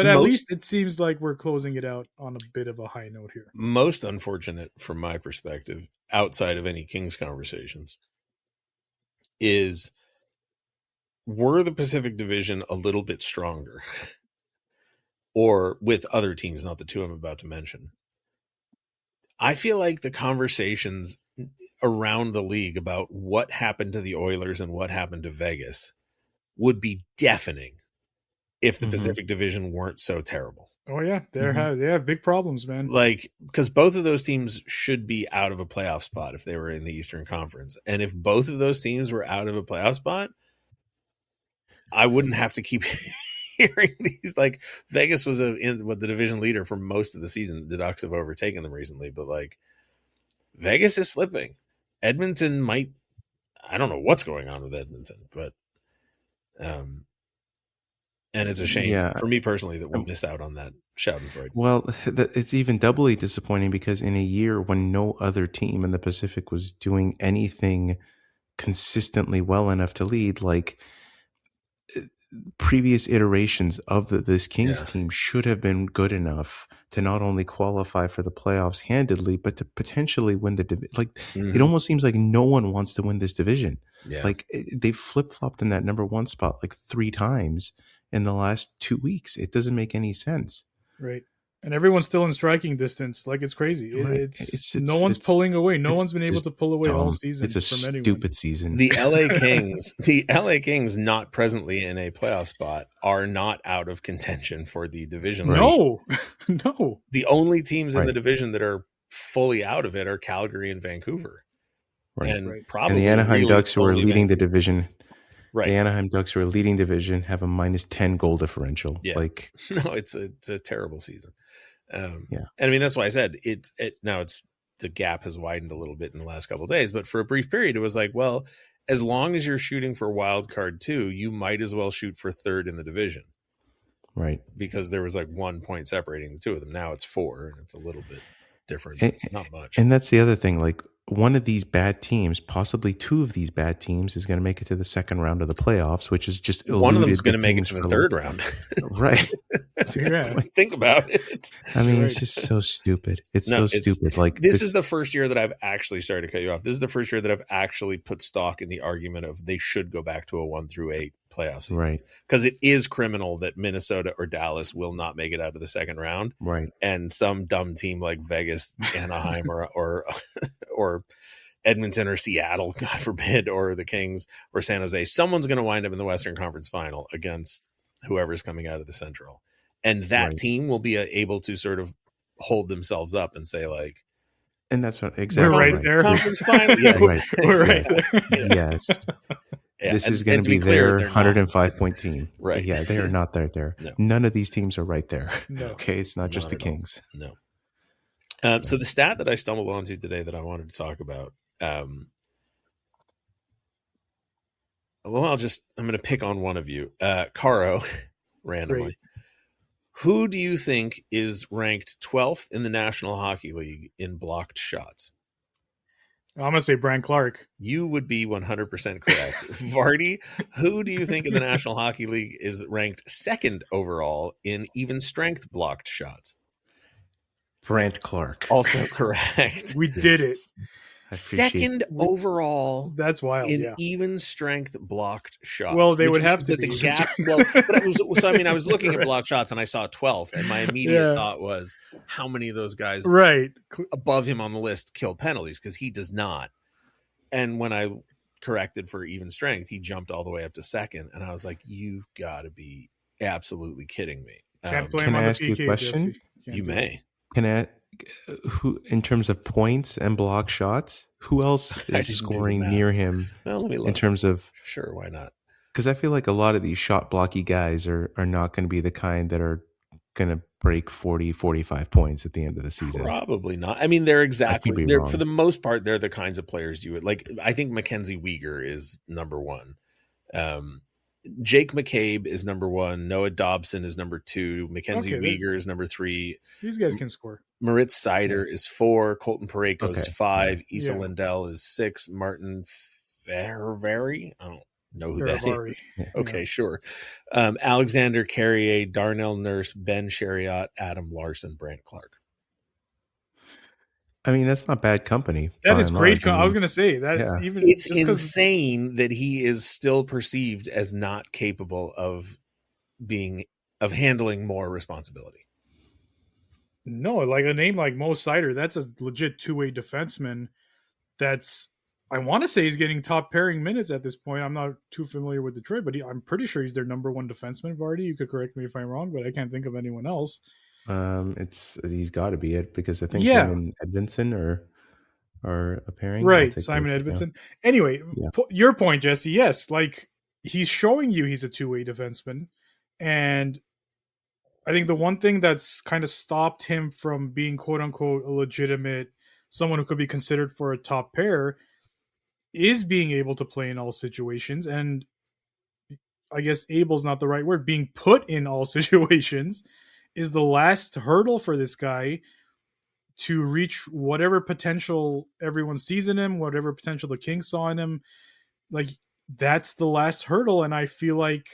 at least it seems like we're closing it out on a bit of a high note here. Most unfortunate from my perspective, outside of any Kings conversations, is were the Pacific Division a little bit stronger, or with other teams, not the two I'm about to mention. I feel like the conversations around the league about what happened to the Oilers and what happened to Vegas would be deafening if the Pacific Division weren't so terrible. Oh yeah, they have big problems, man. Like, because both of those teams should be out of a playoff spot if they were in the Eastern Conference, and if both of those teams were out of a playoff spot, I wouldn't have to keep hearing these. Like, Vegas was the division leader for most of the season. The Ducks have overtaken them recently, but like, Vegas is slipping. Edmonton might. I don't know what's going on with Edmonton, but and it's a shame for me personally that we'll miss out on that Schadenfreude. Well, it's even doubly disappointing because in a year when no other team in the Pacific was doing anything consistently well enough to lead, like previous iterations of this Kings team should have been good enough to not only qualify for the playoffs handedly, but to potentially win the division. Like, it almost seems like no one wants to win this division. Yeah. Like, they've flip-flopped in that number one spot like 3 times in the last 2 weeks. It doesn't make any sense. Right. And everyone's still in striking distance. Like, it's crazy. Right. It's no one's pulling away. No one's been able to pull away all season. It's a stupid season. The LA Kings, not presently in a playoff spot, are not out of contention for the division. No, no. The only teams in the division that are fully out of it are Calgary and Vancouver. Right. And probably the Anaheim Ducks, who are leading the division. Right. The Anaheim Ducks, who are leading division, have a -10 goal differential. Yeah. Like, no, it's a terrible season. And I mean, that's why I said now the gap has widened a little bit in the last couple of days, but for a brief period, it was like, well, as long as you're shooting for wild card 2, you might as well shoot for third in the division. Right. Because there was like 1 point separating the two of them. Now it's 4, and it's a little bit different. Not much. And that's the other thing. Like, one of these bad teams, possibly 2 of these bad teams, is going to make it to the second round of the playoffs, which is just one of them is going to make it to the third round. Right. That's a good way to think about it. I mean, it's just so stupid. It's stupid. Like, this is the first year that I've actually started to cut you off. This is the first year that I've actually put stock in the argument of they should go back to a 1-8 playoff season. Right. Because it is criminal that Minnesota or Dallas will not make it out of the second round. Right. And some dumb team like Vegas, Anaheim, or Edmonton or Seattle, God forbid, or the Kings or San Jose, someone's going to wind up in the Western Conference Final against whoever's coming out of the Central. And that team will be able to sort of hold themselves up and say, like, and that's what exactly we're right there. Conference Final. Yes. We're right there. Yes. Yeah. This is going to be their 105-point team. Right. Yeah, they are not there. No. None of these teams are right there. No. Okay, it's not just the Kings. No. So the stat that I stumbled onto today that I wanted to talk about, I'm going to pick on one of you, Caro, randomly. Great. Who do you think is ranked 12th in the National Hockey League in blocked shots? I'm going to say Brian Clark. You would be 100% correct. Vardy, who do you think in the National Hockey League is ranked second overall in even strength blocked shots? Brant Clark. Also correct. We did it. Second overall. That's wild. In even strength blocked shots. Well, they would have to the be. gap. Well, but I was looking at blocked shots and I saw 12, and my immediate thought was, how many of those guys above him on the list kill penalties? Because he does not. And when I corrected for even strength, he jumped all the way up to second, and I was like, "You've got to be absolutely kidding me!" Can't play him on the PK, you a question? You may. Can I? Who, in terms of points and block shots, who else is scoring near him? Well, let me look. In terms of, sure, why not? Because I feel like a lot of these shot blocky guys are not going to be the kind that are going to break 40, 45 points at the end of the season. Probably not. I mean, they're for the most part, they're the kinds of players you would like. I think Mackenzie Weegar is number one. Jake McCabe is number one. Noah Dobson is number two. Mackenzie Weegar is number three. These guys can score. Moritz Seider is four. Colton Parayko is five. Issa Lindell is six. Martin Ferrari, I don't know who that is. Okay, sure. Alexander Carrier, Darnell Nurse, Ben Chariot, Adam Larson, Brant Clark. I mean, that's not bad company. That is great. I was going to say that even it's insane that he is still perceived as not capable of being of handling more responsibility. No, like a name like Mo Sider, that's a legit two-way defenseman. I want to say he's getting top pairing minutes at this point. I'm not too familiar with Detroit, but I'm pretty sure he's their number one defenseman. Vardy, you could correct me if I'm wrong, but I can't think of anyone else. He's got to be it because I think him Yeah, and Edvinson are a pairing. I'll right. take a Simon look now. Edvidson. Anyway, Yeah. your point, Jesse. Yes, like he's showing you he's a two-way defenseman, and I think the one thing that's kind of stopped him from being quote unquote a legitimate someone who could be considered for a top pair is being able to play in all situations. And I guess able's not the right word. Being put in all situations is the last hurdle for this guy to reach whatever potential everyone sees in him, whatever potential the Kings saw in him. Like that's the last hurdle. And I feel like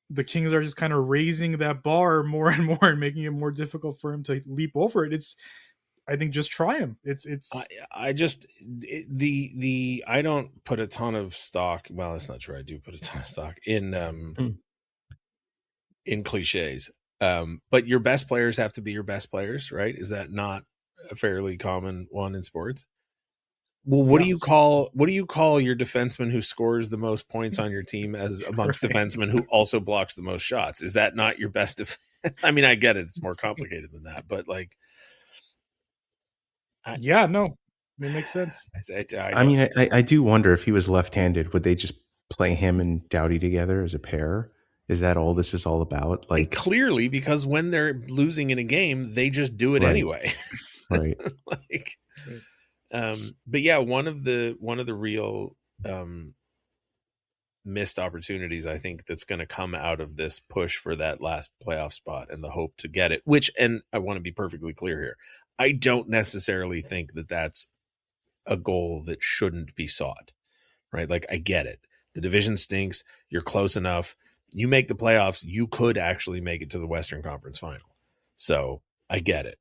the Kings are just kind of raising that bar more and more and making it more difficult for him to leap over it. I think just try him. I just I don't put a ton of stock. Well, that's not true. I do put a ton of stock in cliches. But your best players have to be your best players, right? Is that not a fairly common one in sports? Well, what do you call your defenseman who scores the most points on your team as amongst defensemen who also blocks the most shots? Is that not your best defense? I mean, I get it; it's more complicated than that, but like, no, it makes sense. I do wonder if he was left-handed, would they just play him and Doughty together as a pair? Is that all this is all about? Like clearly, because when they're losing in a game, they just do it anyway. Right. Like. But yeah, one of the real missed opportunities I think that's going to come out of this push for that last playoff spot and the hope to get it, and I want to be perfectly clear here, I don't necessarily think that that's a goal that shouldn't be sought, right? Like I get it. The division stinks. You're close enough. You make the playoffs. You could actually make it to the Western Conference final. So I get it.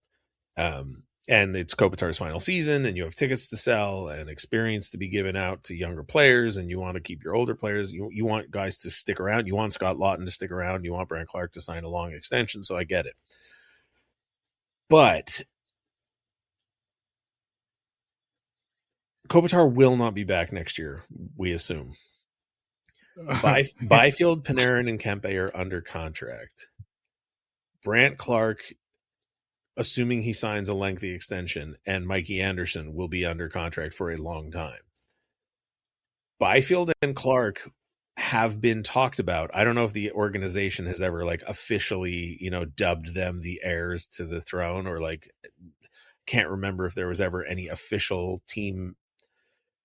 And it's Kopitar's final season, and you have tickets to sell and experience to be given out to younger players, and you want to keep your older players. You want guys to stick around. You want Scott Lawton to stick around. You want Brant Clark to sign a long extension, so I get it. But Kopitar will not be back next year, we assume. Byfield, Panarin, and Kempe are under contract. Brant Clark, assuming he signs a lengthy extension, and Mikey Anderson will be under contract for a long time. Byfield and Clark have been talked about. I don't know if the organization has ever like officially, dubbed them the heirs to the throne, or like can't remember if there was ever any official team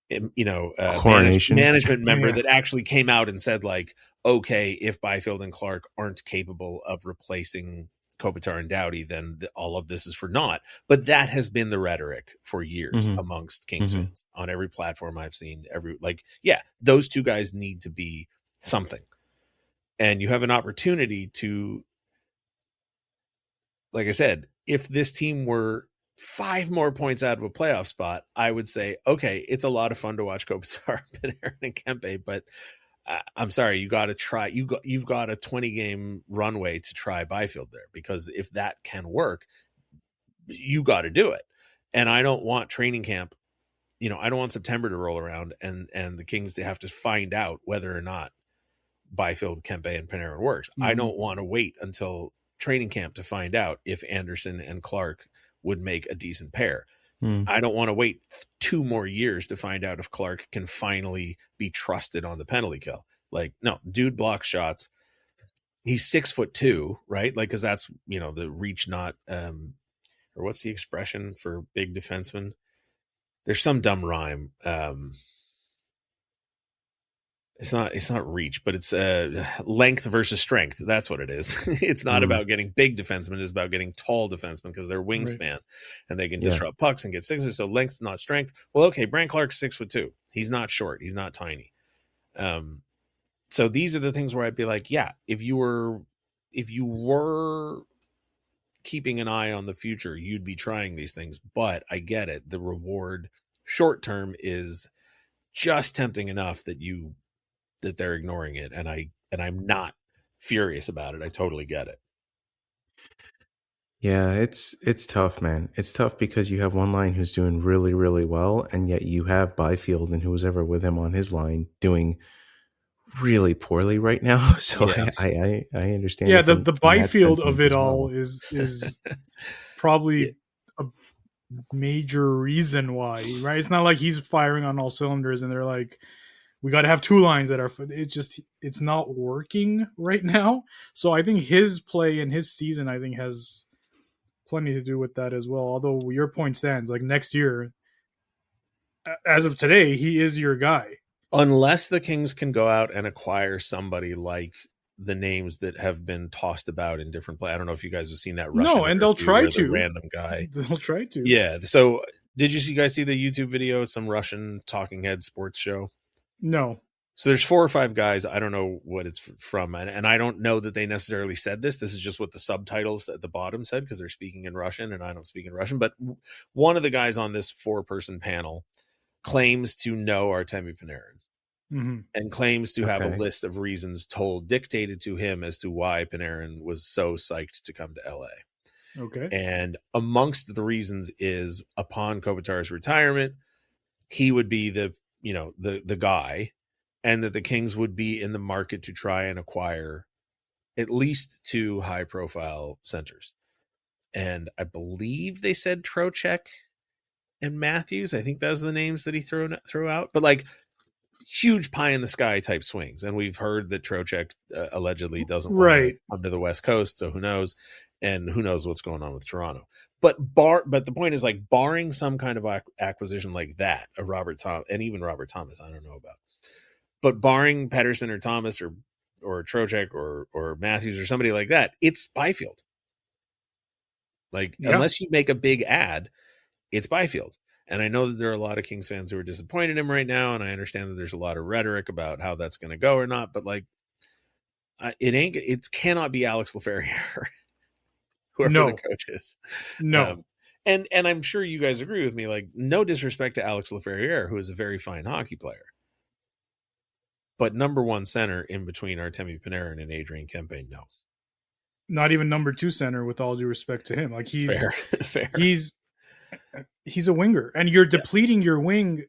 management member that actually came out and said like, okay, if Byfield and Clark aren't capable of replacing Kopitar and Doughty, then all of this is for naught. But that has been the rhetoric for years amongst Kings fans on every platform I've seen. Those two guys need to be something. And you have an opportunity to, like I said, if this team were 5 more points out of a playoff spot, I would say, okay, it's a lot of fun to watch Kopitar, Panarin, and Kempe, but I'm sorry, you got to try. You've got a 20-game runway to try Byfield there, because if that can work, you got to do it. And I don't want training camp. I don't want September to roll around and the Kings to have to find out whether or not Byfield, Kempe, and Panarin works. I don't want to wait until training camp to find out if Anderson and Clark would make a decent pair. I don't want to wait 2 more years to find out if Clark can finally be trusted on the penalty kill. Like, no, dude blocks shots. He's 6'2", right? Like, cause that's, the reach not, or what's the expression for big defensemen? There's some dumb rhyme. It's not reach, but it's length versus strength. That's what it is. It's not about getting big defensemen. It's about getting tall defensemen, because they're wingspan and they can disrupt pucks and get signatures. So length, not strength. Well, okay, Brant Clark's 6'2". He's not short. He's not tiny. So these are the things where I'd be like, yeah, if you were keeping an eye on the future, you'd be trying these things. But I get it. The reward short term is just tempting enough that they're ignoring it, and I'm not furious about it. I totally get it. Yeah, it's tough, man. It's tough because you have one line who's doing really, really well, and yet you have Byfield and who's ever with him on his line doing really poorly right now. So Yeah. I understand. Yeah, it the from that Byfield of standpoint it as all well. is probably Yeah. a major reason why, right? It's not like he's firing on all cylinders and they're like, we got to have two lines that are. It's not working right now. So I think his play and his season, I think, has plenty to do with that as well. Although your point stands, like next year, as of today, he is your guy. Unless the Kings can go out and acquire somebody like the names that have been tossed about in different play. I don't know if you guys have seen that Russian No, and they'll try where the to. random guy. They'll try to. Yeah. So did you guys see the YouTube video? Some Russian talking head sports show. No. So there's 4 or 5 guys. I don't know what it's from. And I don't know that they necessarily said this. This is just what the subtitles at the bottom said, because they're speaking in Russian and I don't speak in Russian. But one of the guys on this 4-person panel claims to know Artemi Panarin. Mm-hmm. And claims to have a list of reasons dictated to him as to why Panarin was so psyched to come to LA. Okay. And amongst the reasons is upon Kopitar's retirement, he would be the guy, and that the Kings would be in the market to try and acquire at least 2 high-profile centers. And I believe they said Trocheck and Matthews. I think those are the names that he threw out. But like, huge pie in the sky type swings. And we've heard that Trocheck allegedly doesn't want to come to the West Coast. So who knows? And who knows what's going on with Toronto. But the point is, like, barring some kind of acquisition like that of Robert Thomas, and even Robert Thomas, I don't know about, but barring Pettersson or Thomas or Trocheck or Matthews or somebody like that, it's Byfield. Like, unless you make a big ad, it's Byfield. And I know that there are a lot of Kings fans who are disappointed in him right now, and I understand that there's a lot of rhetoric about how that's going to go or not. But like, it cannot be Alex Laferriere, whoever the coach is. No. And I'm sure you guys agree with me. Like, no disrespect to Alex Laferriere, who is a very fine hockey player, but number 1 center in between Artemi Panarin and Adrian Kempe, no. Not even number 2 center, with all due respect to him. Like, fair. He's a winger, and you're depleting your wing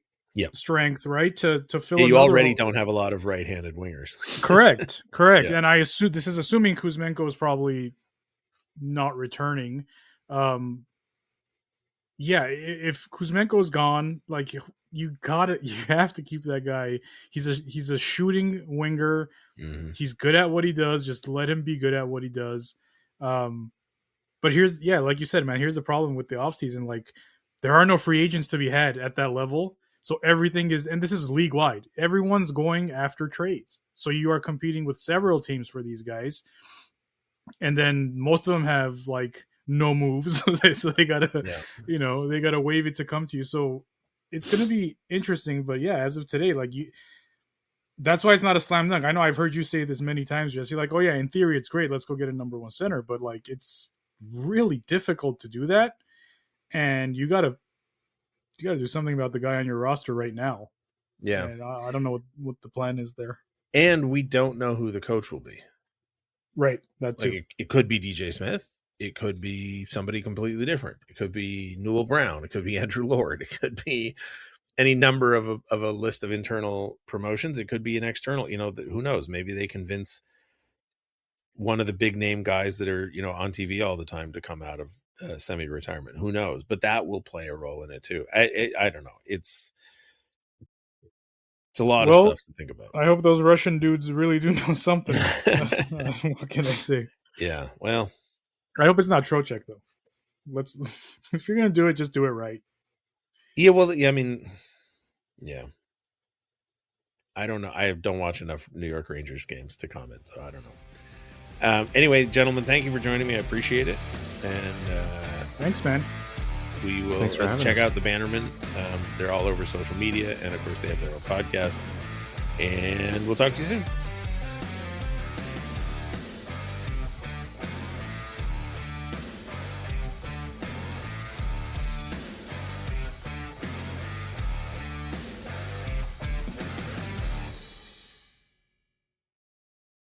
strength, right? To fill. You already don't have a lot of right-handed wingers. Correct. Yeah. And I assume this is assuming Kuzmenko is probably not returning. If Kuzmenko is gone, like, you have to keep that guy. He's a shooting winger. Mm-hmm. He's good at what he does. Just let him be good at what he does. But here's, like you said, man, here's the problem with the offseason. Like, there are no free agents to be had at that level. So everything is, and this is league wide, everyone's going after trades. So you are competing with several teams for these guys. And then most of them have like no moves. So they gotta, they gotta wave it to come to you. So it's going to be interesting. But yeah, as of today, like, that's why it's not a slam dunk. I know I've heard you say this many times, Jesse, like, oh yeah, in theory, it's great. Let's go get a number 1 center. But like, it's really difficult to do that. And you gotta do something about the guy on your roster right now. Yeah. And I don't know what the plan is there. And we don't know who the coach will be. Right. That too. Like, it could be DJ Smith. It could be somebody completely different. It could be Newell Brown. It could be Andrew Lord. It could be any number of a list of internal promotions. It could be an external, who knows? Maybe they convince one of the big name guys that are, on TV all the time to come out of semi-retirement. Who knows? But that will play a role in it too. I don't know. It's a lot of stuff to think about. I hope those Russian dudes really do know something. What can I say? Yeah. Well, I hope it's not Trocheck though. If you're going to do it, just do it right. Yeah. Well, yeah, I mean, yeah. I don't know. I don't watch enough New York Rangers games to comment, so I don't know. Anyway, gentlemen, thank you for joining me. I appreciate it. And thanks, man. We will check out the Bannermen. They're all over social media, and of course, they have their own podcast. And we'll talk to you soon.